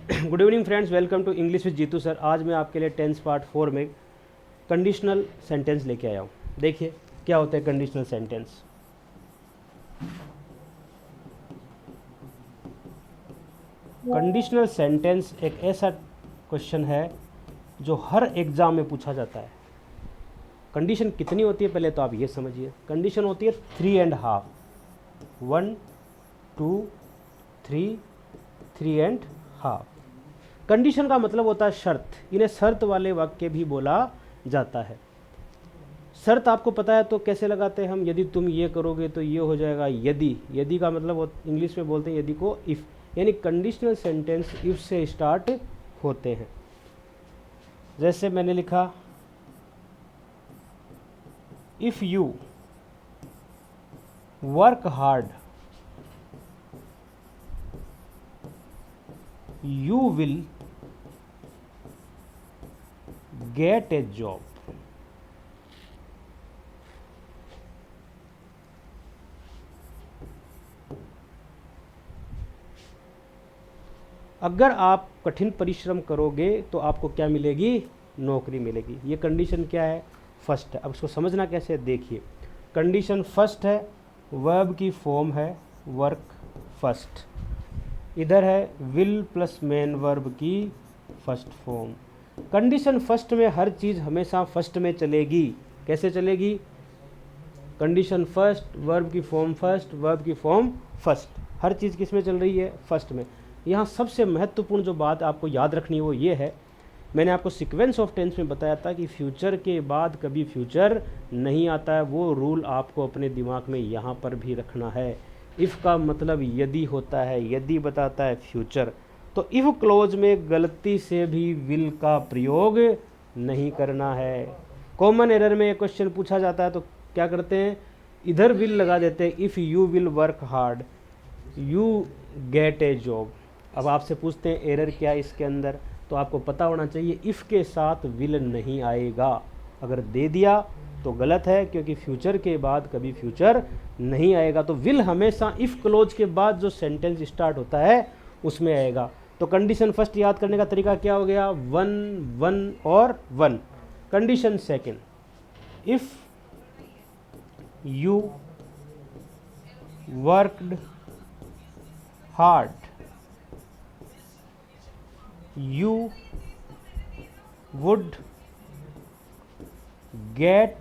Good evening friends, welcome to English with Jeetu sir. आज मैं आपके लिए टेंस पार्ट 4 में कंडीशनल सेंटेंस लेके आया हूँ। देखिए क्या होता है कंडीशनल सेंटेंस। कंडीशनल सेंटेंस एक ऐसा क्वेश्चन है जो हर एग्ज़ाम में पूछा जाता है। कंडीशन कितनी होती है पहले तो आप ये समझिए। कंडीशन होती है 3.5, 1, 2, 3, 3.5। कंडीशन का मतलब होता है शर्त। इन्हें शर्त वाले वाक्य भी बोला जाता है। शर्त आपको पता है तो कैसे लगाते हैं हम? यदि तुम ये करोगे तो ये हो जाएगा। यदि का मतलब इंग्लिश में बोलते हैं यदि को इफ़, यानी कंडीशनल सेंटेंस इफ़ से स्टार्ट होते हैं। जैसे मैंने लिखा if you work hard you will get A job. अगर आप कठिन परिश्रम करोगे तो आपको क्या मिलेगी? नौकरी मिलेगी। ये कंडीशन क्या है? फर्स्ट है। अब इसको समझना कैसे है, देखिए। कंडीशन फर्स्ट है, वर्ब की फॉर्म है वर्क फर्स्ट। इधर है विल प्लस मेन वर्ब की फर्स्ट फॉर्म। कंडीशन फर्स्ट में हर चीज़ हमेशा फर्स्ट में चलेगी। कैसे चलेगी? कंडीशन फर्स्ट, वर्ब की फॉर्म फर्स्ट, वर्ब की फॉर्म फर्स्ट। हर चीज़ किस में चल रही है? फर्स्ट में। यहाँ सबसे महत्वपूर्ण जो बात आपको याद रखनी है वो ये है, मैंने आपको सीक्वेंस ऑफ टेंस में बताया था कि फ्यूचर के बाद कभी फ्यूचर नहीं आता है। वो रूल आपको अपने दिमाग में यहाँ पर भी रखना है। इफ़ का मतलब यदि होता है, यदि बताता है फ्यूचर, तो इफ़ क्लोज में गलती से भी विल का प्रयोग नहीं करना है। कॉमन एरर में एक क्वेश्चन पूछा जाता है तो क्या करते हैं? इधर विल लगा देते हैं। If you will work hard you get A job. अब आपसे पूछते हैं एरर क्या है इसके अंदर, तो आपको पता होना चाहिए इफ़ के साथ विल नहीं आएगा। अगर दे दिया तो गलत है, क्योंकि फ्यूचर के बाद कभी फ्यूचर नहीं आएगा। तो विल हमेशा इफ़ क्लोज के बाद जो सेंटेंस स्टार्ट होता है उसमें आएगा। तो कंडीशन फर्स्ट याद करने का तरीका क्या हो गया? 1, 1 और 1। Condition second, if you worked hard you would get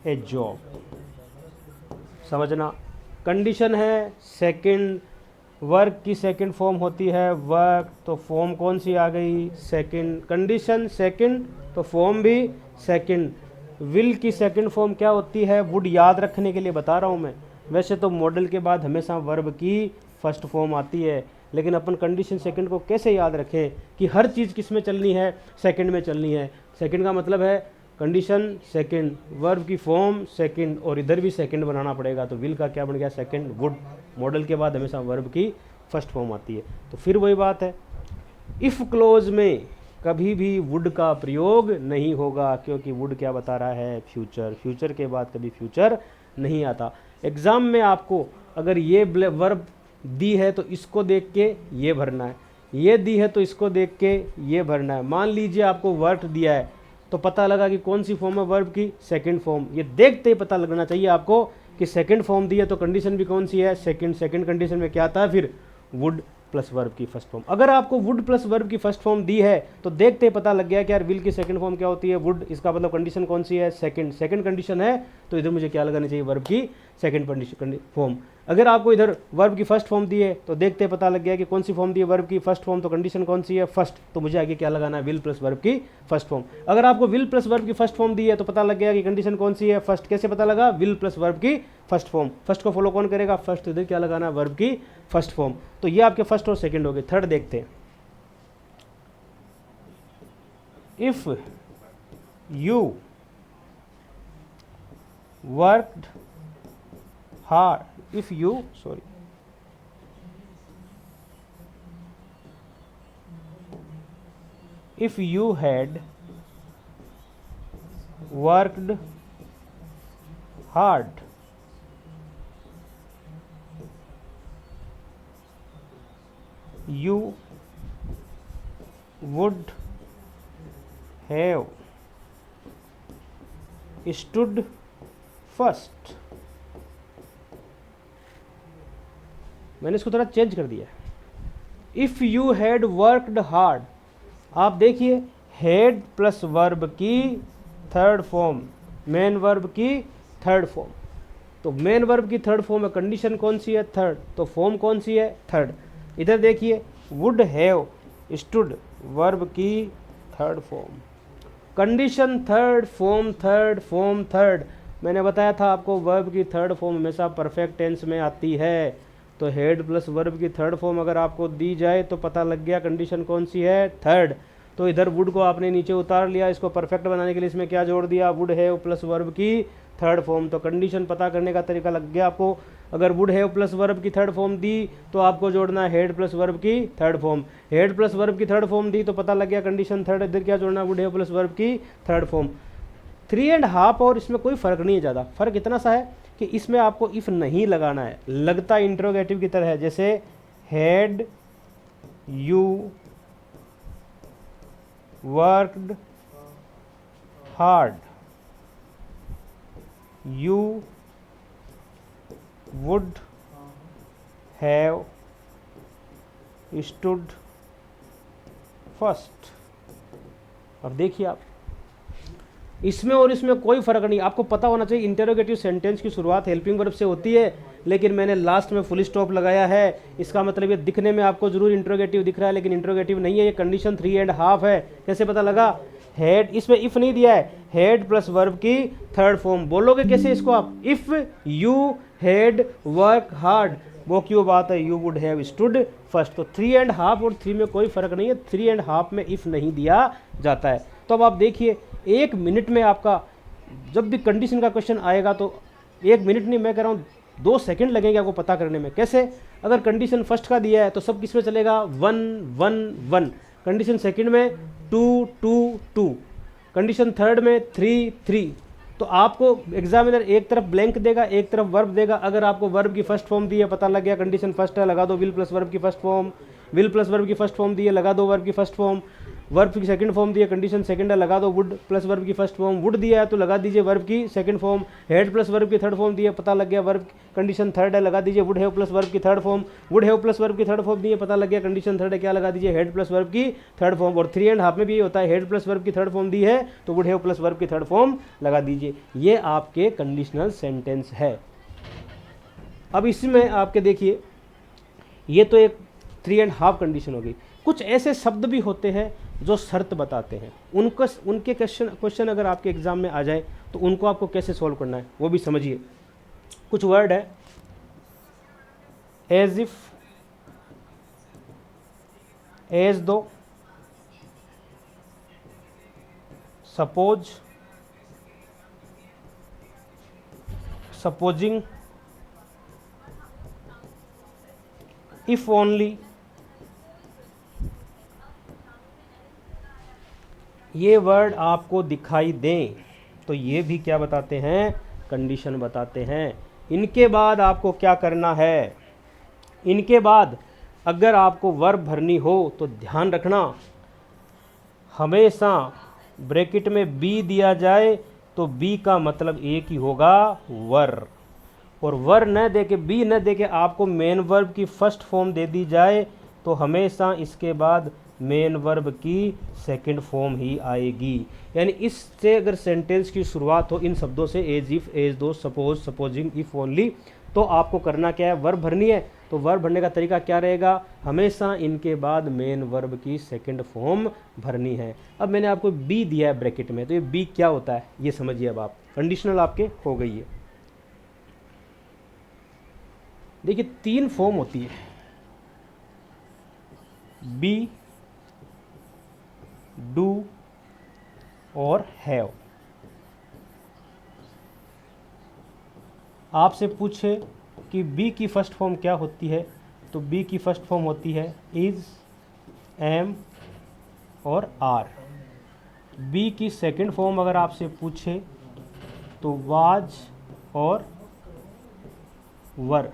a job। समझना, कंडीशन है सेकंड, वर्क की सेकंड फॉर्म होती है वर्क, तो फॉर्म कौन सी आ गई? सेकंड। कंडीशन सेकंड तो फॉर्म भी सेकंड। विल की सेकंड फॉर्म क्या होती है? वुड। याद रखने के लिए बता रहा हूँ मैं। वैसे तो मॉडल के बाद हमेशा वर्ब की फर्स्ट फॉर्म आती है, लेकिन अपन कंडीशन सेकंड को कैसे याद रखें कि हर चीज़ किस में चलनी है? सेकंड में चलनी है। सेकंड का मतलब है कंडीशन सेकंड, वर्ब की फॉर्म सेकंड, और इधर भी सेकंड बनाना पड़ेगा। तो विल का क्या बन गया? सेकंड। वुड। मॉडल के बाद हमेशा वर्ब की फर्स्ट फॉर्म आती है। तो फिर वही बात है, इफ़ क्लोज में कभी भी वुड का प्रयोग नहीं होगा, क्योंकि वुड क्या बता रहा है? फ्यूचर। फ्यूचर के बाद कभी फ्यूचर नहीं आता। एग्ज़ाम में आपको अगर ये वर्ब दी है तो इसको देख के ये भरना है, ये दी है तो इसको देख के ये भरना है। मान लीजिए आपको वर्ब दिया है तो पता लगा कि कौन सी फॉर्म है वर्ब की? Second form. ये देखते ही पता लगना चाहिए आपको कि सेकंड फॉर्म दी है तो कंडीशन भी कौन सी है? सेकंड। सेकंड कंडीशन में क्या आता है फिर? वुड प्लस वर्ब की फर्स्ट फॉर्म। अगर आपको वुड प्लस वर्ब की फर्स्ट फॉर्म दी है तो देखते ही पता लग गया कि यार विल की सेकंड फॉर्म क्या होती है? वुड। इसका मतलब कंडीशन कौन सी है? सेकंड। सेकंड कंडीशन है तो इधर मुझे क्या लगानी चाहिए? वर्ब की सेकंड फॉर्म। अगर आपको इधर वर्ब की फर्स्ट फॉर्म दी है तो देखते पता लग गया कि कौन सी फॉर्म दी है? वर्ब की फर्स्ट फॉर्म। तो कंडीशन कौन सी है? फर्स्ट। तो मुझे आगे क्या लगाना है? विल प्लस वर्ब की फर्स्ट फॉर्म। अगर आपको विल प्लस वर्ब की फर्स्ट फॉर्म दी है तो पता लग गया कि कंडीशन कौन सी है? फर्स्ट। कैसे पता लगा? विल प्लस वर्ब की फर्स्ट फॉर्म। फर्स्ट को फॉलो कौन करेगा? फर्स्ट। इधर क्या लगाना है? वर्ब की फर्स्ट फॉर्म। तो ये आपके फर्स्ट और सेकंड हो गए। थर्ड देखते हैं, if you worked hard, if you had worked hard you would have stood first. मैंने इसको थोड़ा चेंज कर दिया। If you had worked hard, आप देखिए हैड प्लस वर्ब की थर्ड फॉर्म, मेन वर्ब की थर्ड फॉर्म। तो मेन वर्ब की थर्ड फॉर्म में कंडीशन कौन सी है? थर्ड। तो फॉर्म कौन सी है? थर्ड। इधर देखिए वुड हैव स्टूड, वर्ब की third form, condition third, form third, form third. मैंने बताया था आपको वर्ब की थर्ड फॉर्म हमेशा परफेक्ट टेंस में आती है। तो हेड प्लस वर्ब की थर्ड फॉर्म अगर आपको दी जाए तो पता लग गया कंडीशन कौन सी है? थर्ड। तो इधर वुड को आपने नीचे उतार लिया, इसको परफेक्ट बनाने के लिए इसमें क्या जोड़ दिया? वुड हैव प्लस वर्ब की थर्ड फॉर्म। तो कंडीशन पता करने का तरीका लग गया आपको। अगर वुड हैव प्लस वर्ब की थर्ड फॉर्म दी तो आपको जोड़ना है हेड प्लस वर्ब की third form. Head plus verb की थर्ड फॉर्म दी तो पता लग गया कंडीशन थर्ड। इधर क्या जोड़ना? वुड हैव प्लस वर्ब की थर्ड फॉर्म। 3.5 और इसमें कोई फ़र्क नहीं है ज़्यादा। फ़र्क इतना सा है कि इसमें आपको इफ़ नहीं लगाना है, लगता इंट्रोगेटिव की तरह है। जैसे had you worked hard, you would have stood first. अब देखिए आप, इसमें और इसमें कोई फ़र्क नहीं। आपको पता होना चाहिए इंटरोगेटिव सेंटेंस की शुरुआत हेल्पिंग वर्ब से होती है, लेकिन मैंने लास्ट में फुल स्टॉप लगाया है। इसका मतलब ये दिखने में आपको जरूर इंट्रोगेटिव दिख रहा है, लेकिन इंट्रोगेटिव नहीं है, ये कंडीशन 3.5 है। कैसे पता लगा? हेड, इसमें इफ़ नहीं दिया है, हेड प्लस वर्ब की थर्ड फॉर्म। बोलोगे कैसे इसको आप? If you had work hard, वो क्यों बात है? You would have stood first. तो 3.5 और 3 में कोई फ़र्क नहीं है। 3.5 में इफ़ नहीं दिया जाता है। तो अब आप देखिए 1 मिनट में आपका जब भी कंडीशन का क्वेश्चन आएगा तो 1 मिनट नहीं, मैं कह रहा हूँ 2 सेकंड लगेंगे आपको पता करने में। कैसे? अगर कंडीशन फर्स्ट का दिया है तो सब किस में चलेगा? 1 1 1। कंडीशन सेकंड में 2 2 2। कंडीशन थर्ड में 3 3। तो आपको एग्जामिनर एक तरफ ब्लैंक देगा, एक तरफ वर्ब देगा। अगर आपको वर्ब की फर्स्ट फॉर्म दी है, पता लग गया कंडीशन फर्स्ट है, लगा दो विल प्लस वर्ब की first form. Will plus verb की फर्स्ट फॉर्म दी है, लगा दो वर्ब की फर्स्ट फॉर्म। वर्ब की सेकंड फॉर्म दी है, कंडीशन सेकंड है, लगा दो वुड प्लस वर्ब की फर्स्ट फॉर्म। वुड दिया है तो लगा दीजिए वर्ब की second form. Head plus verb की थर्ड फॉर्म दी है, पता लग गया वर्ब कंडीशन थर्ड है, लगा दीजिए वुड हैव प्लस वर्ब की third form. Would have plus verb की थर्ड फॉर्म दी है, पता लग गया कंडीशन थर्ड है, क्या लगा दीजिए? हेड प्लस वर्ब की थर्ड फॉर्म। और 3.5 में भी ये होता है, हेड प्लस वर्ब की थर्ड फॉर्म दी है तो वुड हैव प्लस वर्ब की थर्ड फॉर्म लगा दीजिए। ये आपके कंडीशनल सेंटेंस है। अब इसमें आपके देखिए, ये तो एक 3.5 कंडीशन हो गई। कुछ ऐसे शब्द भी होते हैं जो शर्त बताते हैं। उनके क्वेश्चन अगर आपके एग्जाम में आ जाए तो उनको आपको कैसे सॉल्व करना है वो भी समझिए। कुछ वर्ड है एज इफ, एज दो, सपोज, सपोजिंग, इफ ओनली। ये वर्ड आपको दिखाई दें तो ये भी क्या बताते हैं? कंडीशन बताते हैं। इनके बाद आपको क्या करना है? इनके बाद अगर आपको वर्ब भरनी हो तो ध्यान रखना, हमेशा ब्रैकेट में बी दिया जाए तो बी का मतलब एक ही होगा, वर। और वर न दे के, बी न दे के आपको मेन वर्ब की फर्स्ट फॉर्म दे दी जाए तो हमेशा इसके बाद मेन वर्ब की सेकंड फॉर्म ही आएगी। यानी इससे अगर सेंटेंस की शुरुआत हो इन शब्दों से, एज इफ, एज दो, सपोज, सपोजिंग, इफ ओनली, तो आपको करना क्या है? वर्ब भरनी है। तो वर्ब भरने का तरीका क्या रहेगा? हमेशा इनके बाद मेन वर्ब की सेकंड फॉर्म भरनी है। अब मैंने आपको बी दिया है ब्रैकेट में, तो ये बी क्या होता है ये समझिए। अब आप कंडीशनल आपके हो गई है। देखिए 3 फॉर्म होती है, बी, डू और हैव। आपसे पूछे कि बी की फर्स्ट फॉर्म क्या होती है, तो बी की फर्स्ट फॉर्म होती है इज, एम और आर। बी की सेकंड फॉर्म अगर आपसे पूछे तो वाज और वर।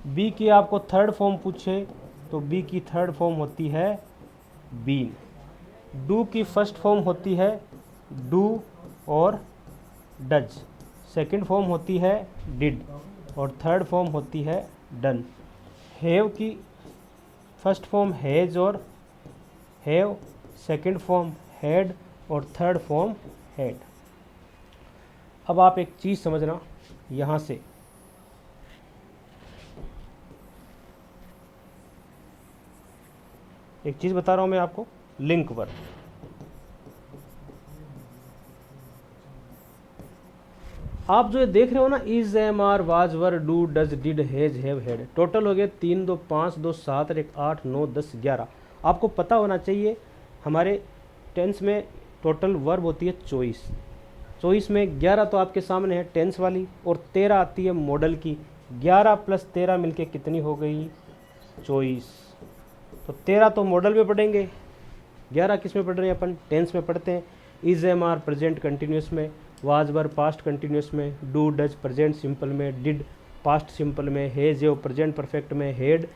बी की आपको थर्ड फॉर्म पूछे तो बी की थर्ड फॉर्म होती है बीन। डू की फर्स्ट फॉर्म होती है डू और डज, सेकंड फॉर्म होती है डिड और थर्ड फॉर्म होती है डन। हैव की फर्स्ट फॉर्म हैज और हैव, सेकंड फॉर्म हैड और थर्ड फॉर्म हैड। अब आप एक चीज़ समझना यहाँ से, एक चीज़ बता रहा हूँ मैं आपको, लिंक वर्ब। आप जो ये देख रहे हो ना, is, am, are, was, were, do, does, did, has, have, had, total हो गए 3, 2, 5, 2, 7 और 1, 8, 9, 10, 11। आपको पता होना चाहिए हमारे टेंस में टोटल वर्ब होती है 24। 24 में 11 तो आपके सामने है टेंस वाली और 13 आती है मॉडल की। 11 + 13 मिलके कितनी हो गई? 24। तो 13 तो मॉडल में पढ़ेंगे, 11 किस में पढ़ रहे हैं अपन? टेंस में पढ़ते हैं। Is, am, are present continuous में, वाज, वर पास्ट कंटिन्यूस में, डू, डज प्रेजेंट सिंपल में, डिड पास्ट सिंपल में, हैज, हैव प्रेजेंट परफेक्ट में, हैड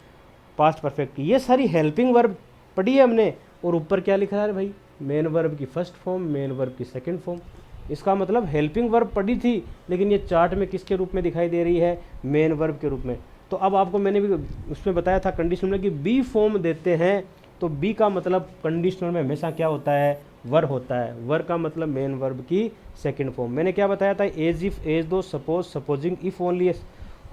पास्ट परफेक्ट। ये सारी हेल्पिंग वर्ब पढ़ी है हमने। और ऊपर क्या लिखा है भाई? मेन वर्ब की फर्स्ट फॉर्म, मेन वर्ब की सेकंड फॉर्म। इसका मतलब हेल्पिंग वर्ब पढ़ी थी, लेकिन ये चार्ट में किसके रूप में दिखाई दे रही है? मेन वर्ब के रूप में। तो अब आपको मैंने भी उसमें बताया था कंडीशनल में कि बी फॉर्म देते हैं, तो बी का मतलब कंडीशनल में हमेशा क्या होता है? वर होता है। वर का मतलब मेन वर्ब की सेकंड फॉर्म। मैंने क्या बताया था? एज, इफ, एज दो, सपोज, सपोजिंग, इफ ओनली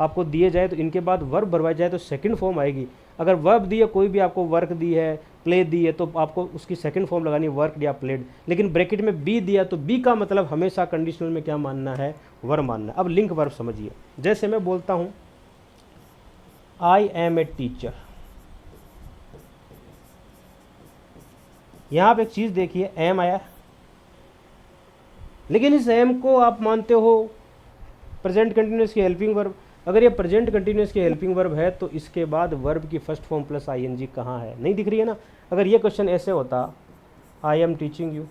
आपको दिए जाए तो इनके बाद वर्ब भरवाई जाए तो सेकंड फॉर्म आएगी। अगर वर्ब दी है, कोई भी आपको वर्क दी है, प्ले दी है, तो आपको उसकी सेकंड फॉर्म लगानी है, वर्क या प्लेड। लेकिन ब्रैकेट में बी दिया तो बी का मतलब हमेशा कंडीशनल में क्या मानना है? वर मानना है। अब लिंक वर्ब समझिए। जैसे मैं बोलता हूँ आई एम ए टीचर, यहां आप एक चीज देखिए, एम आया, लेकिन इस एम को आप मानते हो प्रेजेंट कंटिन्यूअस की हेल्पिंग वर्ब। अगर ये प्रेजेंट कंटिन्यूअस की हेल्पिंग वर्ब है तो इसके बाद वर्ब की फर्स्ट फॉर्म प्लस आईएनजी कहाँ है? नहीं दिख रही है ना। अगर ये क्वेश्चन ऐसे होता, आई एम टीचिंग यू,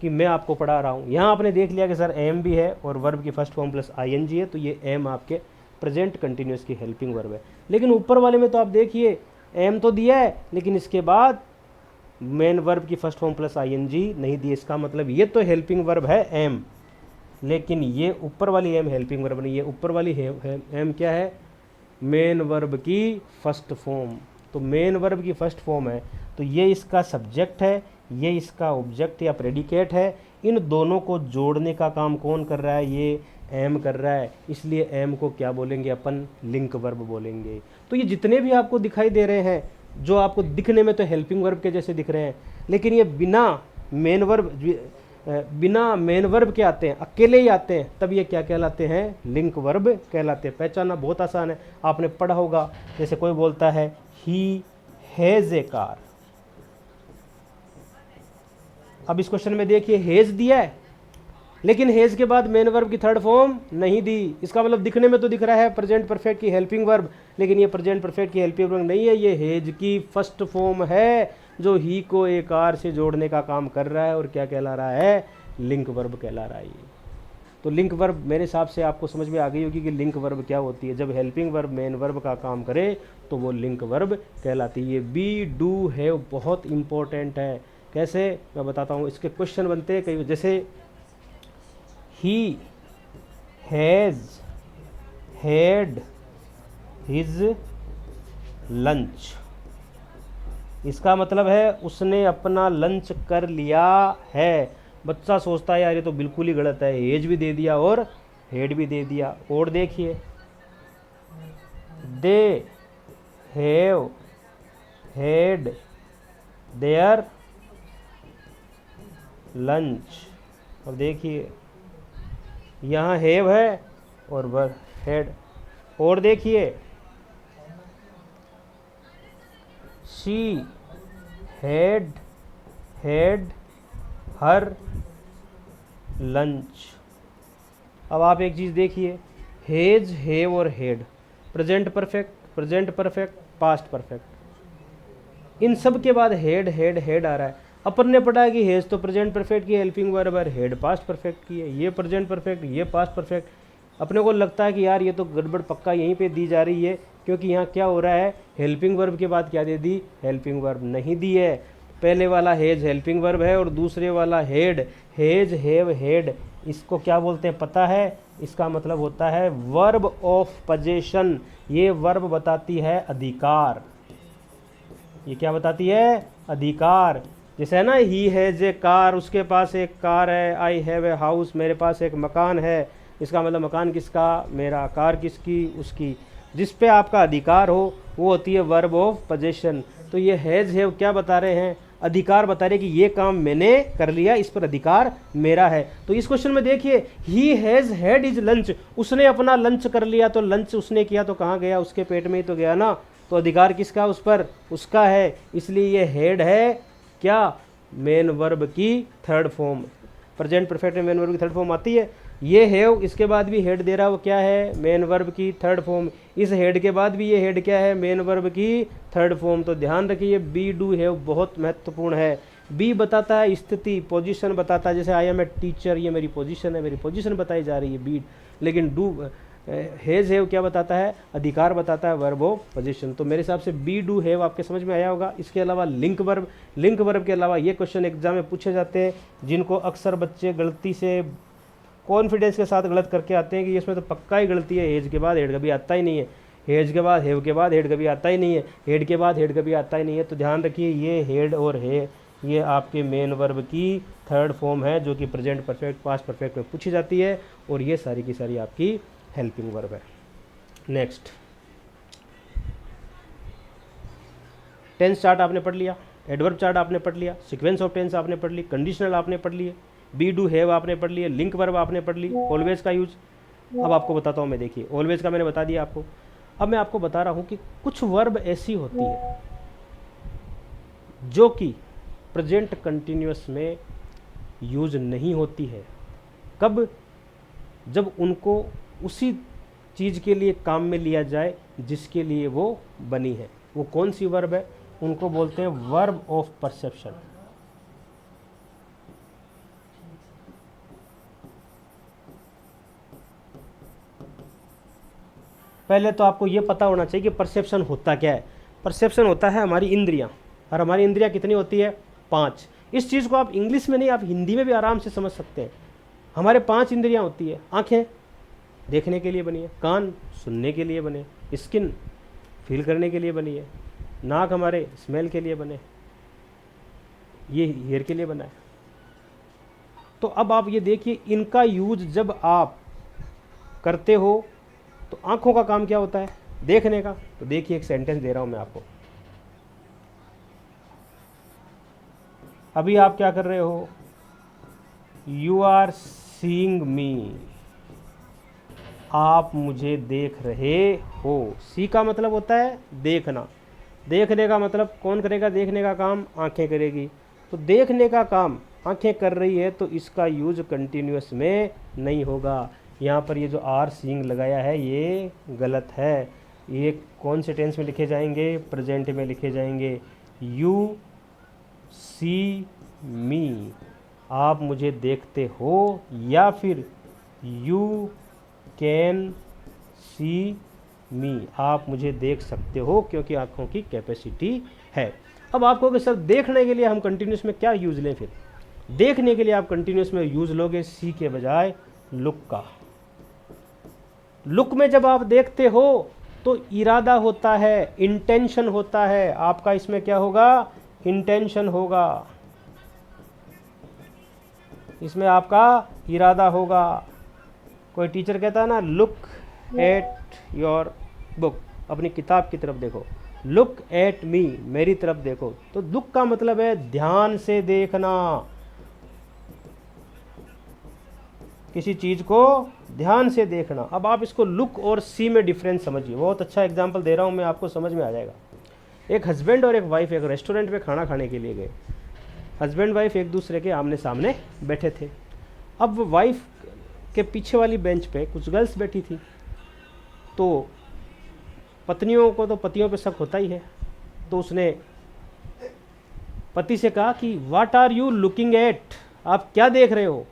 कि मैं आपको पढ़ा रहा हूँ, यहाँ आपने देख लिया कि सर एम भी है और वर्ब की फर्स्ट फॉर्म प्लस आईएनजी है, तो ये एम आपके प्रेजेंट कंटिन्यूअस की हेल्पिंग वर्ब है। लेकिन ऊपर वाले में तो आप देखिए एम तो दिया है, लेकिन इसके बाद मेन वर्ब की फर्स्ट फॉर्म प्लस आईएनजी नहीं दी। इसका मतलब ये तो हेल्पिंग वर्ब है एम, लेकिन ये ऊपर वाली एम हेल्पिंग वर्ब नहीं है। ऊपर वाली एम क्या है? मेन वर्ब की फर्स्ट फॉर्म। तो मेन वर्ब की फर्स्ट फॉर्म है, तो ये इसका सब्जेक्ट है, ये इसका ऑब्जेक्ट या प्रेडिकेट है। इन दोनों को जोड़ने का काम कौन कर रहा है? ये एम कर रहा है। इसलिए एम को क्या बोलेंगे अपन? लिंक वर्ब बोलेंगे। तो ये जितने भी आपको दिखाई दे रहे हैं, जो आपको दिखने में तो हेल्पिंग वर्ब के जैसे दिख रहे हैं, लेकिन ये बिना मेन वर्ब के आते हैं, अकेले ही आते हैं, तब ये क्या कहलाते हैं? लिंक वर्ब कहलाते हैं। पहचानना बहुत आसान है, आपने पढ़ा होगा। जैसे कोई बोलता है ही हैज़ ए कार, अब इस क्वेश्चन में देखिए हेज दिया है, लेकिन हेज के बाद मेन वर्ब की थर्ड फॉर्म नहीं दी। इसका मतलब दिखने में तो दिख रहा है प्रेजेंट परफेक्ट की हेल्पिंग वर्ब, लेकिन ये प्रेजेंट परफेक्ट की हेल्पिंग वर्ब नहीं है, ये हेज की फर्स्ट फॉर्म है, जो ही को एक आर से जोड़ने का काम कर रहा है और क्या कहला रहा है? लिंक वर्ब कहला रहा है ये। तो लिंक वर्ब मेरे हिसाब से आपको समझ में आ गई होगी कि लिंक वर्ब क्या होती है। जब हेल्पिंग वर्ब मेन वर्ब का काम करे तो वो लिंक वर्ब कहलाती है। ये बी, डू, हैव बहुत इंपॉर्टेंट है। कैसे? मैं बताता हूँ। इसके क्वेश्चन बनते हैं कई, जैसे he has had his lunch, इसका मतलब है उसने अपना लंच कर लिया है। बच्चा सोचता है यार ये तो बिल्कुल ही गलत है, हेज भी दे दिया और हेड भी दे दिया। और देखिए they have had there lunch. अब देखिए यहाँ हैव है और वर हैड। और देखिए she had had her lunch. अब आप एक चीज़ देखिए, हैज, हैव और had, present perfect, past perfect, इन सब के बाद हेड हेड हेड आ रहा है। अपन ने पढ़ा कि हेज तो प्रेजेंट परफेक्ट की हेल्पिंग वर्ब है, हेड पास्ट परफेक्ट की है। ये प्रेजेंट परफेक्ट, ये पास्ट परफेक्ट, अपने को लगता है कि यार ये तो गड़बड़ पक्का यहीं पे दी जा रही है, क्योंकि यहाँ क्या हो रहा है, हेल्पिंग वर्ब के बाद क्या दे दी, हेल्पिंग वर्ब नहीं दी है। पहले वाला हेज हेल्पिंग वर्ब है और दूसरे वाला हेड, हेज हैव हेड, इसको क्या बोलते हैं पता है, इसका मतलब होता है वर्ब ऑफ पोजीशन। ये वर्ब बताती है अधिकार। ये क्या बताती है, अधिकार। जैसे है ना, ही हैज़ ए कार, उसके पास एक कार है, आई हैव ए हाउस, मेरे पास एक मकान है, इसका मतलब मकान किसका, मेरा, कार किसकी, उसकी। जिस पे आपका अधिकार हो वो होती है वर्ब ऑफ पोजीशन। तो ये हैज़ हैव क्या बता रहे हैं, अधिकार बता रहे कि ये काम मैंने कर लिया, इस पर अधिकार मेरा है। तो इस क्वेश्चन में देखिए, he has had is lunch, उसने अपना लंच कर लिया, तो लंच उसने किया तो कहाँ गया, उसके पेट में ही तो गया ना, तो अधिकार किसका उस पर, उसका है। इसलिए ये हेड है क्या, मेन वर्ब की थर्ड फॉर्म। प्रेजेंट परफेक्ट में मेन वर्ब की थर्ड फॉर्म आती है। ये हैव, इसके बाद भी हेड दे रहा है, वो क्या है, मेन वर्ब की थर्ड फॉर्म। इस हेड के बाद भी ये हेड क्या है, मेन वर्ब की थर्ड फॉर्म। तो ध्यान रखिए, बी डू हैव बहुत महत्वपूर्ण है। बी बताता है स्थिति, पोजीशन बताता है, जैसे आई एम ए टीचर, ये मेरी पोजीशन है, मेरी पोजीशन बताई जा रही है बी। लेकिन डू हैज़ हैव क्या बताता है, अधिकार बताता है, वर्ब ऑफ पोजीशन। तो मेरे हिसाब से बी डू हैव आपके समझ में आया होगा। इसके अलावा लिंक वर्ब, लिंक वर्ब के अलावा ये क्वेश्चन एग्जाम में पूछे जाते हैं, जिनको अक्सर बच्चे गलती से कॉन्फिडेंस के साथ गलत करके आते हैं कि इसमें तो पक्का ही गलती है, हेज के बाद हेड कभी आता ही नहीं है, हेज के बाद हैव के बाद हेड कभी आता ही नहीं है, हेड के बाद हेड कभी आता ही नहीं है। तो ध्यान रखिए, ये हेड और है ये आपके मेन वर्ब की थर्ड फॉर्म है, जो कि प्रेजेंट परफेक्ट, पास्ट परफेक्ट में पूछी जाती है, और ये सारी की सारी आपकी हेल्पिंग वर्ब है। नेक्स्ट, टेंस चार्ट आपने पढ़ लिया, एडवर्ब चार्ट आपने पढ़ लिया, सीक्वेंस ऑफ टेंस आपने पढ़ ली, कंडीशनल आपने पढ़ लिए, बी डू हैव आपने पढ़ लिए, लिंक वर्ब आपने पढ़ ली, ऑलवेज का यूज। अब आपको बताता हूँ मैं, देखिए ऑलवेज का मैंने बता दिया आपको। अब मैं आपको बता रहा हूँ कि कुछ वर्ब ऐसी होती है जो कि प्रेजेंट कंटिन्यूअस में यूज नहीं होती है। कब, जब उनको उसी चीज़ के लिए काम में लिया जाए जिसके लिए वो बनी है। वो कौन सी वर्ब है, उनको बोलते हैं वर्ब ऑफ परसेप्शन। पहले तो आपको ये पता होना चाहिए कि परसेप्शन होता क्या है। परसेप्शन होता है हमारी इंद्रियां, और हमारी इंद्रियां कितनी होती है, 5। इस चीज़ को आप इंग्लिश में नहीं, आप हिंदी में भी आराम से समझ सकते हैं। हमारे 5 इंद्रियां होती है। आंखें देखने के लिए बनी है, कान सुनने के लिए बने, स्किन फील करने के लिए बनी है, नाक हमारे स्मेल के लिए बने, ये हेयर के लिए बना है। तो अब आप ये देखिए, इनका यूज जब आप करते हो तो आंखों का काम क्या होता है, देखने का। तो देखिए, एक सेंटेंस दे रहा हूं मैं आपको। अभी आप क्या कर रहे हो, यू आर सीइंग मी, आप मुझे देख रहे हो। सी का मतलब होता है देखना, देखने का मतलब कौन करेगा, देखने का काम आंखें करेगी। तो देखने का काम आंखें कर रही है, तो इसका यूज कंटिन्यूअस में नहीं होगा। यहाँ पर ये जो आर सीइंग लगाया है ये गलत है। ये कौन से टेंस में लिखे जाएंगे, प्रेजेंट में लिखे जाएंगे। यू सी मी, आप मुझे देखते हो, या फिर यू कैन सी मी, आप मुझे देख सकते हो, क्योंकि आंखों की कैपेसिटी है। अब आपको कि सर देखने के लिए हम कंटिन्यूस में क्या यूज़ लें, फिर देखने के लिए आप कंटिन्यूस में यूज़ लोगे सी के बजाय लुक का। लुक में जब आप देखते हो तो इरादा होता है, इंटेंशन होता है आपका, इसमें क्या होगा, इंटेंशन होगा, इसमें आपका इरादा होगा। कोई टीचर कहता है ना, लुक एट योर बुक, अपनी किताब की तरफ देखो, लुक एट मी, मेरी तरफ देखो। तो लुक का मतलब है ध्यान से देखना, किसी चीज़ को ध्यान से देखना। अब आप इसको लुक और सी में डिफरेंस समझिए। बहुत अच्छा एग्जांपल दे रहा हूँ मैं, आपको समझ में आ जाएगा। एक हस्बैंड और एक वाइफ एक रेस्टोरेंट में खाना खाने के लिए गए। हस्बैंड वाइफ एक दूसरे के आमने सामने बैठे थे। अब वाइफ के पीछे वाली बेंच पे कुछ गर्ल्स बैठी थी। तो पत्नियों को तो पतियों पे शक होता ही है। तो उसने पति से कहा कि what are you looking at, आप क्या देख रहे हो।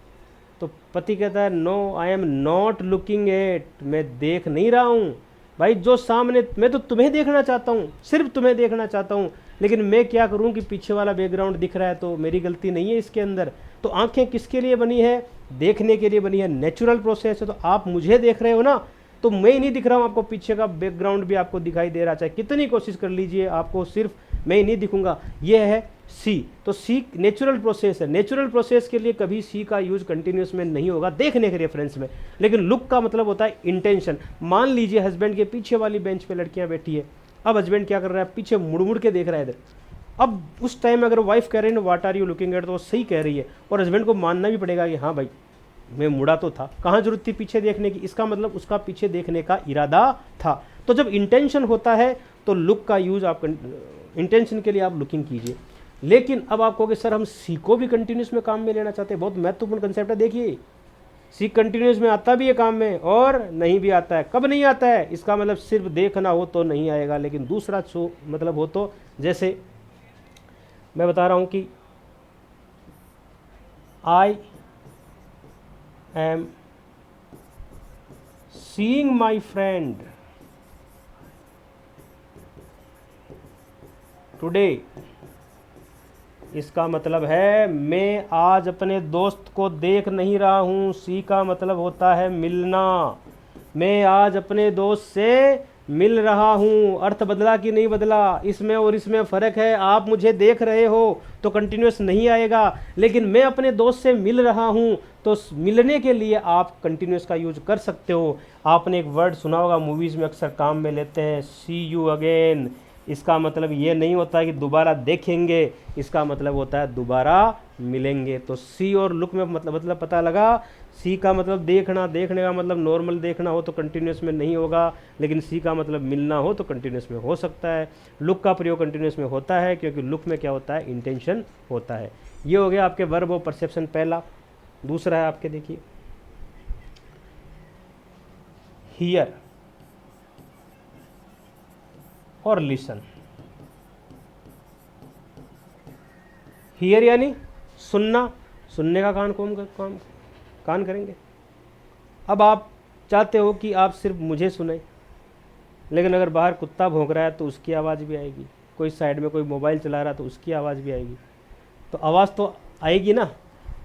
तो पति कहता है no I am not looking at, मैं देख नहीं रहा हूँ। भाई जो सामने, मैं तो तुम्हें देखना चाहता हूँ, सिर्फ तुम्हें देखना चाहता हूँ, लेकिन मैं क्या करूँ कि पीछे वाला बैकग्राउंड दिख रहा है, तो मेरी गलती नहीं है इसके अंदर। तो आंखें किसके लिए बनी है? देखने के लिए बनी है, नेचुरल प्रोसेस है। तो आप मुझे देख रहे हो ना, तो मैं ही नहीं दिख रहा हूँ आपको, पीछे का बैकग्राउंड भी आपको दिखाई दे रहा, चाहे कितनी कोशिश कर लीजिए आपको सिर्फ मैं ही नहीं दिखूंगा। ये है सी। तो सी नेचुरल प्रोसेस है। नेचुरल प्रोसेस के लिए कभी सी का यूज कंटिन्यूस में नहीं होगा देखने के रेफरेंस में। लेकिन लुक का मतलब होता है इंटेंशन। मान लीजिए हस्बैंड के पीछे वाली बेंच पे लड़कियां बैठी है, अब हस्बैंड क्या कर रहा है, पीछे मुड़ मुड़ के देख रहा है इधर। अब उस टाइम अगर वाइफ कह रही है what are you looking at, तो वो सही कह रही है, और हस्बैंड को मानना भी पड़ेगा कि हाँ भाई मैं मुड़ा तो था, कहाँ जरूरत थी पीछे देखने की, इसका मतलब उसका पीछे देखने का इरादा था। तो जब इंटेंशन होता है तो लुक का यूज आप इंटेंशन के लिए आप लुकिंग कीजिए। लेकिन अब आप कहोगे सर हम सी को भी कंटिन्यूस में काम में लेना चाहते हैं, बहुत महत्वपूर्ण कंसेप्ट है। देखिए सी कंटिन्यूस में आता भी है काम में और नहीं भी आता है। कब नहीं आता है? इसका मतलब सिर्फ देखना हो तो नहीं आएगा, लेकिन दूसरा मतलब हो तो, जैसे मैं बता रहा हूं कि I am seeing my friend today, इसका मतलब है मैं आज अपने दोस्त को देख नहीं रहा हूँ। सी का मतलब होता है मिलना। मैं आज अपने दोस्त से मिल रहा हूँ। अर्थ बदला कि नहीं बदला? इसमें और इसमें फ़र्क है। आप मुझे देख रहे हो तो कंटिन्यूस नहीं आएगा, लेकिन मैं अपने दोस्त से मिल रहा हूँ तो मिलने के लिए आप कंटिन्यूस का यूज कर सकते हो। आपने एक वर्ड सुना होगा, मूवीज़ में अक्सर काम में लेते हैं, सी यू अगेन। इसका मतलब ये नहीं होता है कि दोबारा देखेंगे, इसका मतलब होता है दोबारा मिलेंगे। तो सी और लुक में मतलब पता लगा। सी का मतलब देखना, देखने का मतलब नॉर्मल देखना हो तो कंटिन्यूस में नहीं होगा, लेकिन सी का मतलब मिलना हो तो कंटिन्यूस में हो सकता है। लुक का प्रयोग कंटिन्यूस में होता है क्योंकि लुक में क्या होता है, इंटेंशन होता है। ये हो गया आपके वर्ब ऑफ परसेप्शन पहला। दूसरा है आपके, देखिए हियर और लिसन। हियर यानी सुनना, सुनने का कान करेंगे। अब आप चाहते हो कि आप सिर्फ मुझे सुने, लेकिन अगर बाहर कुत्ता भौंक रहा है तो उसकी आवाज़ भी आएगी, कोई साइड में कोई मोबाइल चला रहा है तो उसकी आवाज़ भी आएगी, तो आवाज़ तो आएगी ना।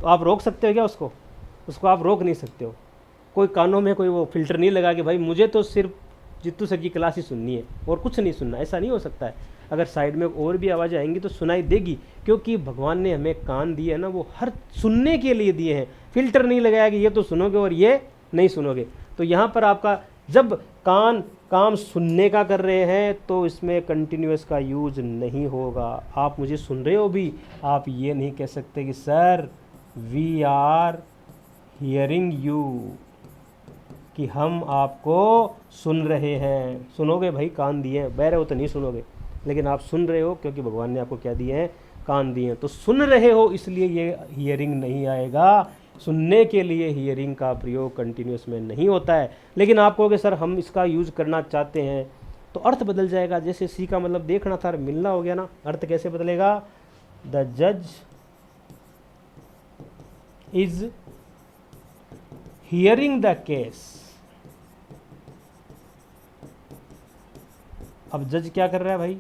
तो आप रोक सकते हो क्या उसको आप रोक नहीं सकते हो। कोई कानों में कोई वो फिल्टर नहीं लगा कि भाई मुझे तो सिर्फ जित्तू सर की क्लास ही सुननी है और कुछ नहीं सुनना, ऐसा नहीं हो सकता है। अगर साइड में और भी आवाज़ें आएंगी तो सुनाई देगी, क्योंकि भगवान ने हमें कान दिए हैं ना, वो हर सुनने के लिए दिए हैं। फिल्टर नहीं लगाया कि ये तो सुनोगे और ये नहीं सुनोगे। तो यहाँ पर आपका जब कान काम सुनने का कर रहे हैं तो इसमें कंटिन्यूअस का यूज नहीं होगा। आप मुझे सुन रहे हो भी, आप ये नहीं कह सकते कि sir we are hearing you, कि हम आपको सुन रहे हैं। सुनोगे भाई, कान दिए हैं, बह रहे हो तो नहीं सुनोगे, लेकिन आप सुन रहे हो क्योंकि भगवान ने आपको क्या दिए हैं, कान दिए हैं। तो सुन रहे हो इसलिए ये हियरिंग नहीं आएगा। सुनने के लिए हियरिंग का प्रयोग कंटिन्यूस में नहीं होता है। लेकिन आप कहोगे सर हम इसका यूज़ करना चाहते हैं, तो अर्थ बदल जाएगा। जैसे सी का मतलब देखना था, मिलना हो गया ना, अर्थ कैसे बदलेगा? द जज इज हियरिंग द केस। अब जज क्या कर रहा है भाई?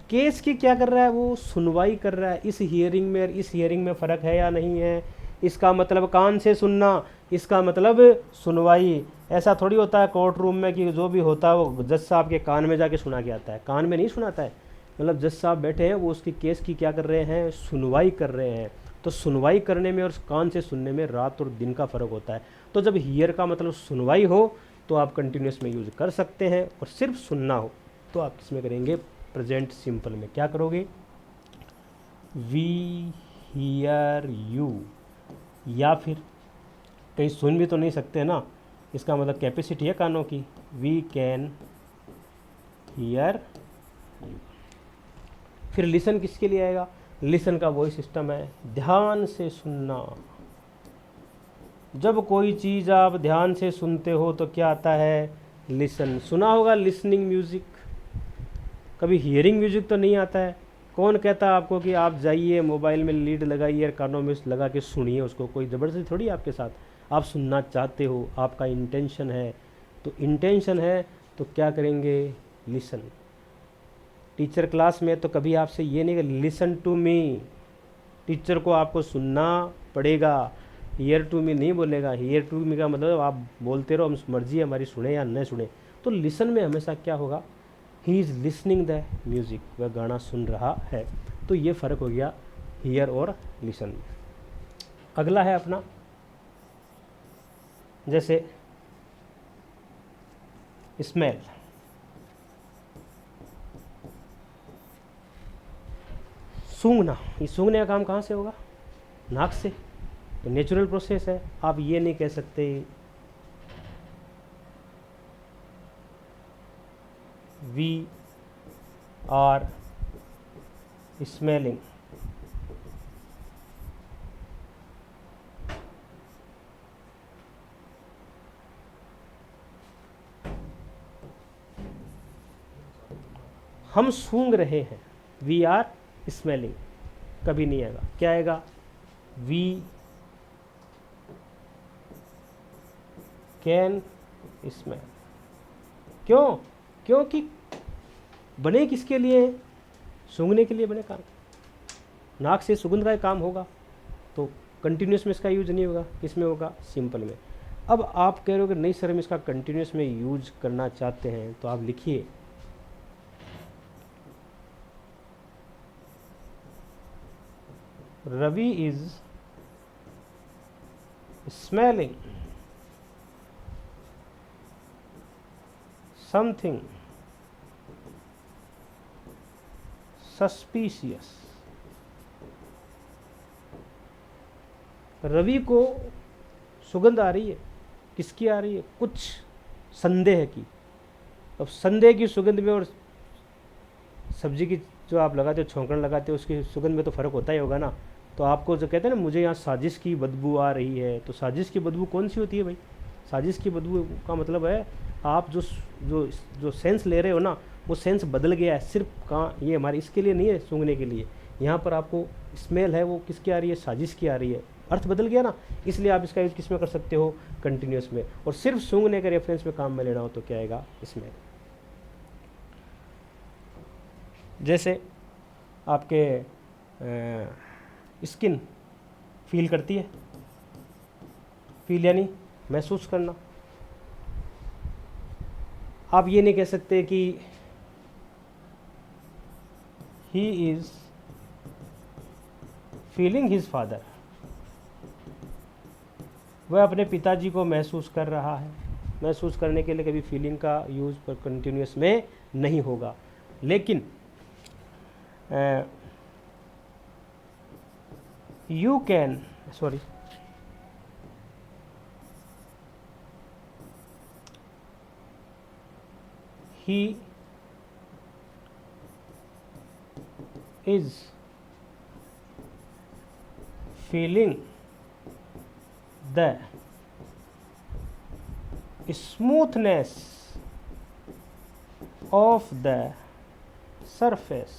केस की क्या कर रहा है? वो सुनवाई कर रहा है। इस हियरिंग में फ़र्क है या नहीं है? इसका मतलब कान से सुनना, इसका मतलब सुनवाई। ऐसा थोड़ी होता है कोर्ट रूम में कि जो भी होता है वो जज साहब के कान में जाके सुना के आता है। कान में नहीं सुनाता है। मतलब जज साहब बैठे हैं, वो उसकी केस की क्या कर रहे हैं? सुनवाई कर रहे हैं। तो सुनवाई करने में और कान से सुनने में रात और दिन का फ़र्क होता है। तो जब हियर का मतलब सुनवाई हो तो आप कंटिन्यूस में यूज़ कर सकते हैं, और सिर्फ सुनना हो तो आप किसमें करेंगे? प्रेजेंट सिंपल में। क्या करोगे? वी हियर यू, या फिर कहीं सुन भी तो नहीं सकते ना, इसका मतलब कैपेसिटी है कानों की, वी कैन हियर यू। फिर लिसन किसके लिए आएगा? लिसन का वही सिस्टम है, ध्यान से सुनना। जब कोई चीज़ आप ध्यान से सुनते हो तो क्या आता है? लिसन। सुना होगा लिसनिंग म्यूज़िक, कभी हियरिंग म्यूज़िक तो नहीं आता है। कौन कहता है आपको कि आप जाइए मोबाइल में लीड लगाइए और कानों में लगा के सुनिए उसको? कोई ज़बरदस्ती थोड़ी है आपके साथ। आप सुनना चाहते हो, आपका इंटेंशन है, तो इंटेंशन है तो क्या करेंगे? लिसन। टीचर क्लास में तो कभी आपसे ये नहीं कि लिसन टू मी, टीचर को आपको सुनना पड़ेगा। हियर टू मी नहीं बोलेगा। हियर टू मी का मतलब आप बोलते रहो, हम मर्जी है हमारी, सुने या न सुने। तो लिसन में हमेशा क्या होगा? He is listening the music, वह गाना सुन रहा है। तो ये फ़र्क हो गया हियर और लिसन में। अगला है अपना, जैसे स्मेल। सूंघना, ये सूंघने का काम कहाँ से होगा? नाक से। तो नेचुरल प्रोसेस है। आप ये नहीं कह सकते वी आर स्मेलिंग। हम सूंघ रहे हैं, वी आर स्मेलिंग, कभी नहीं आएगा। क्या आएगा? We can smell. क्यों? क्योंकि बने किसके लिए? सूंघने के लिए बने काम। नाक से सुगंध का काम होगा, तो कंटिन्यूस में इसका यूज नहीं होगा। किस में होगा? सिंपल में। अब आप कह रहे हो कि नहीं सर हम इसका कंटिन्यूस में यूज करना चाहते हैं, तो आप लिखिए Ravi is smelling something suspicious. Ravi को सुगंध आ रही है, किसकी आ रही है? कुछ संदेह की। अब संदेह की सुगंध में और सब्जी की जो आप लगाते हो, छौंकण लगाते हो, उसकी सुगंध में तो फ़र्क होता ही होगा ना। तो आपको जो कहते हैं ना, मुझे यहाँ साजिश की बदबू आ रही है, तो साजिश की बदबू कौन सी होती है भाई? साजिश की बदबू का मतलब है आप जो जो जो सेंस ले रहे हो ना, वो सेंस बदल गया है। सिर्फ कहाँ, ये हमारे इसके लिए नहीं है, सूंघने के लिए। यहाँ पर आपको स्मेल है, वो किसकी आ रही है? साजिश की आ रही है। अर्थ बदल गया ना, इसलिए आप इसका यूज किस में कर सकते हो? कंटिन्यूस में। और सिर्फ सूंघने के रेफरेंस में काम में लेना हो तो क्या आएगा? स्मेल। जैसे आपके स्किन फील करती है, फील यानी महसूस करना। आप ये नहीं कह सकते कि he is feeling his father, वह अपने पिताजी को महसूस कर रहा है। महसूस करने के लिए कभी फीलिंग का यूज पर कंटिन्यूस में नहीं होगा। लेकिन you can, sorry, he is feeling the smoothness of the surface।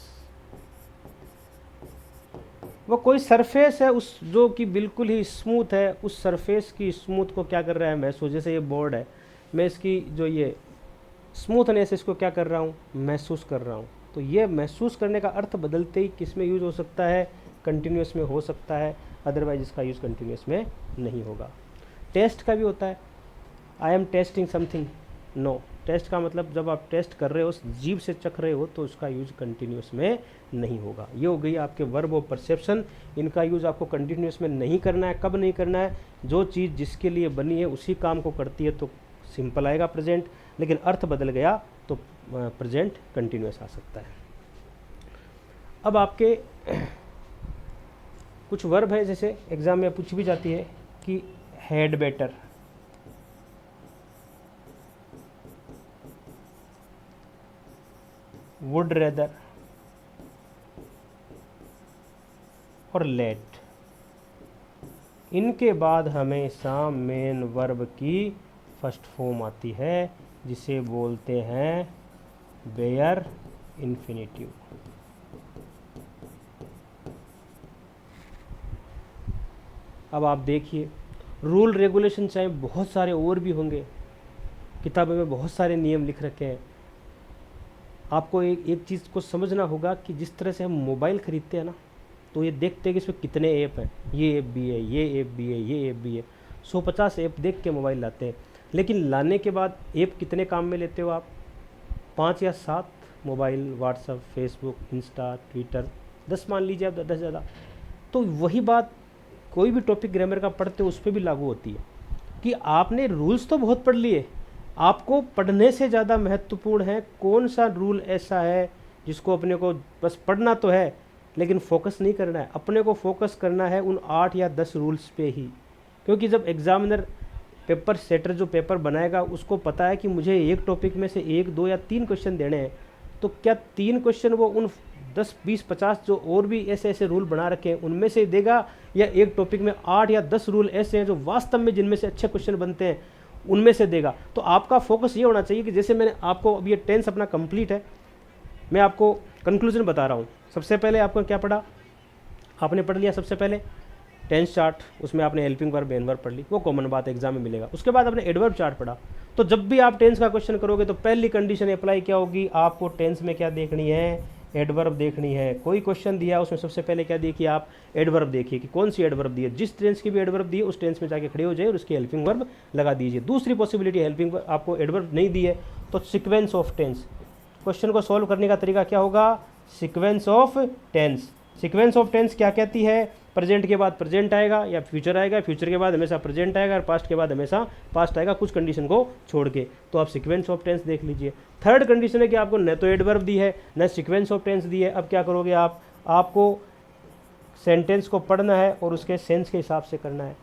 वो कोई सरफेस है उस जो कि बिल्कुल ही स्मूथ है, उस सरफेस की स्मूथ को क्या कर रहा है? महसूस। जैसे ये बोर्ड है, मैं इसकी जो ये स्मूथनेस इसको क्या कर रहा हूँ? महसूस कर रहा हूँ। तो ये महसूस करने का अर्थ बदलते ही किस में यूज हो सकता है? कंटिन्यूस में हो सकता है, अदरवाइज इसका यूज़ कंटिन्यूस में नहीं होगा। टेस्ट का भी होता है, I am testing something. No, test का मतलब जब आप टेस्ट कर रहे हो, जीभ से चख रहे हो, तो उसका यूज कंटिन्यूस में नहीं होगा। ये हो गई आपके वर्ब और परसेप्शन। इनका यूज़ आपको कंटिन्यूस में नहीं करना है। कब नहीं करना है? जो चीज़ जिसके लिए बनी है उसी काम को करती है तो सिंपल आएगा प्रेजेंट, लेकिन अर्थ बदल गया तो प्रेजेंट कंटिन्यूस आ सकता है। अब आपके कुछ वर्ब है, जैसे एग्ज़ाम में पूछ भी जाती है कि हैड बेटर, वुड रेदर और लेट। इनके बाद हमेशा मेन वर्ब की फर्स्ट फॉर्म आती है, जिसे बोलते हैं बेयर इन्फिनिटिव। अब आप देखिए, रूल रेगुलेशन चाहे बहुत सारे और भी होंगे, किताबों में बहुत सारे नियम लिख रखे हैं, आपको एक चीज़ को समझना होगा कि जिस तरह से हम मोबाइल ख़रीदते हैं ना, तो ये देखते हैं कि इसमें कितने ऐप हैं, ये ऐप भी है, ये ऐप भी है, ये ऐप भी है, 150 ऐप देख के मोबाइल लाते हैं। लेकिन लाने के बाद ऐप कितने काम में लेते हो आप? 5 या 7 mobile, WhatsApp, Facebook, Insta, Twitter, 10 मान लीजिए आप, 10 ज़्यादा। तो वही बात कोई भी टॉपिक ग्रामर का पढ़ते हो उस पर भी लागू होती है कि आपने रूल्स तो बहुत पढ़ लिए, आपको पढ़ने से ज़्यादा महत्वपूर्ण है कौन सा रूल ऐसा है जिसको अपने को बस पढ़ना तो है लेकिन फोकस नहीं करना है। अपने को फोकस करना है उन 8 या 10 रूल्स पे ही, क्योंकि जब एग्जामिनर पेपर सेटर जो पेपर बनाएगा उसको पता है कि मुझे एक टॉपिक में से 1, 2 या 3 क्वेश्चन देने हैं, तो क्या 3 क्वेश्चन वो उन 10, 20, 50 जो और भी ऐसे ऐसे रूल बना रखे हैं उनमें से देगा, या एक टॉपिक में 8 या 10 रूल ऐसे हैं जो वास्तव में जिनमें से अच्छे क्वेश्चन बनते हैं उनमें से देगा। तो आपका फोकस ये होना चाहिए कि जैसे मैंने आपको अब ये टेंस अपना कंप्लीट है, मैं आपको कंक्लूजन बता रहा हूँ। सबसे पहले आपको क्या पढ़ा? आपने पढ़ लिया सबसे पहले टेंस चार्ट, उसमें आपने हेल्पिंग वर्ब, मेन वर्ब पढ़ ली, वो कॉमन बात एग्जाम में मिलेगा। उसके बाद आपने एडवर्ब चार्ट पढ़ा। तो जब भी आप टेंस का क्वेश्चन करोगे तो पहली कंडीशन अप्लाई क्या होगी? आपको टेंस में क्या देखनी है? एडवर्ब देखनी है। कोई क्वेश्चन दिया उसमें सबसे पहले क्या देखिए आप? एडवर्ब देखिए कि कौन सी एडवर्ब दी है। जिस टेंस की भी एडवर्ब दी है उस टेंस में जाके खड़े हो जाए और उसकी हेल्पिंग वर्ब लगा दीजिए। दूसरी पॉसिबिलिटी, हेल्पिंग वर्ब आपको एडवर्ब नहीं दी है तो सीक्वेंस ऑफ टेंस। क्वेश्चन को सॉल्व करने का तरीका क्या होगा? Sequence of tense. Sequence of tense क्या कहती है? प्रेजेंट के बाद प्रेजेंट आएगा या फ्यूचर आएगा, फ्यूचर के बाद हमेशा प्रेजेंट आएगा और पास्ट के बाद हमेशा पास्ट आएगा, कुछ कंडीशन को छोड़ के। तो आप सीक्वेंस ऑफ टेंस देख लीजिए। थर्ड कंडीशन है कि आपको न तो एडवर्ब दी है न सीक्वेंस ऑफ टेंस दी है। अब क्या करोगे आप? आपको सेंटेंस को पढ़ना है और उसके सेंस के हिसाब से करना है।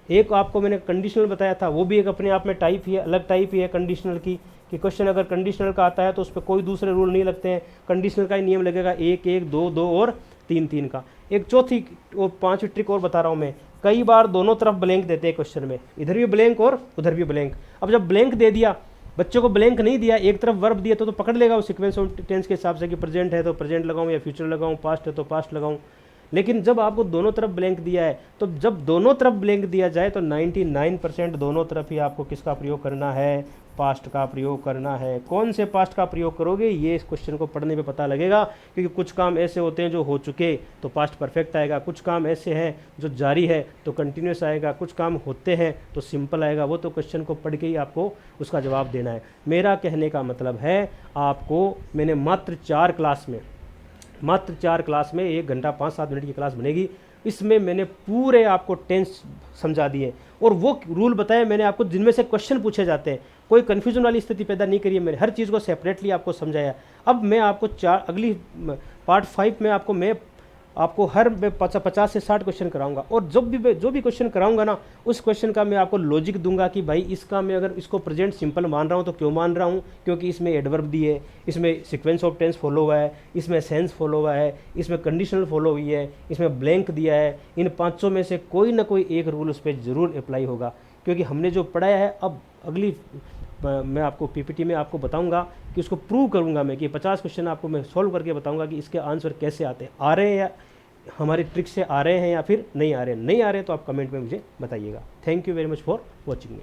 एक आपको मैंने कंडीशनल बताया था, वो भी एक अपने आप में टाइप ही है, अलग टाइप ही है कंडीशनल की, कि क्वेश्चन अगर कंडीशनल का आता है तो उस पर कोई दूसरे रूल नहीं लगते हैं, कंडीशनल का ही नियम लगेगा, 1 1 2 2 और 3 3 का। एक चौथी और पांचवी ट्रिक और बता रहा हूँ मैं, कई बार दोनों तरफ ब्लैंक देते हैं क्वेश्चन में, इधर भी ब्लैंक और उधर भी ब्लैंक। अब जब ब्लैंक दे दिया, बच्चों को ब्लैंक नहीं दिया, एक तरफ वर्ब दिया तो पकड़ लेगा वो सीक्वेंस ऑफ टेंस के हिसाब से कि प्रेजेंट है तो प्रेजेंट लगाऊं या फ्यूचर लगाऊं, पास्ट है तो पास्ट लगाऊं। लेकिन जब आपको दोनों तरफ ब्लैंक दिया है, तो जब दोनों तरफ ब्लैंक दिया जाए तो 99% दोनों तरफ ही आपको किसका प्रयोग करना है? पास्ट का प्रयोग करना है। कौन से पास्ट का प्रयोग करोगे ये इस क्वेश्चन को पढ़ने पे पता लगेगा, क्योंकि कुछ काम ऐसे होते हैं जो हो चुके तो पास्ट परफेक्ट आएगा, कुछ काम ऐसे हैं जो जारी है तो कंटिन्यूस आएगा, कुछ काम होते हैं तो सिंपल आएगा। वो तो क्वेश्चन को पढ़ के ही आपको उसका जवाब देना है। मेरा कहने का मतलब है, आपको मैंने मात्र 4 क्लास में 1 घंटा 5-7 मिनट की क्लास बनेगी, इसमें मैंने पूरे आपको टेंस समझा दिए और वो रूल बताए मैंने आपको जिनमें से क्वेश्चन पूछे जाते हैं। कोई कन्फ्यूजन वाली स्थिति पैदा नहीं करी है मैंने, हर चीज़ को सेपरेटली आपको समझाया। अब मैं आपको अगली पार्ट 5 में आपको हर 50 से 60 क्वेश्चन कराऊंगा, और जो भी क्वेश्चन कराऊंगा ना, उस क्वेश्चन का मैं आपको लॉजिक दूंगा कि भाई इसका मैं अगर इसको प्रेजेंट सिंपल मान रहा हूँ तो क्यों मान रहा हूँ, क्योंकि इसमें एडवर्ब दी है, इसमें सीक्वेंस ऑफ टेंस फॉलो हुआ है, इसमें सेंस फॉलो हुआ है, इसमें कंडीशनल फॉलो हुई है, इसमें ब्लैंक दिया है। इन 5 में से कोई ना कोई एक रूल उस पर ज़रूर अप्लाई होगा, क्योंकि हमने जो पढ़ाया है। अब अगली मैं आपको पीपीटी में आपको बताऊंगा कि उसको प्रूव करूंगा मैं कि 50 क्वेश्चन आपको मैं सॉल्व करके बताऊंगा कि इसके आंसर कैसे आते हैं, आ रहे हैं या हमारी ट्रिक से आ रहे हैं या फिर नहीं आ रहे हैं। नहीं आ रहे तो आप कमेंट में मुझे बताइएगा। Thank you very much for watching me.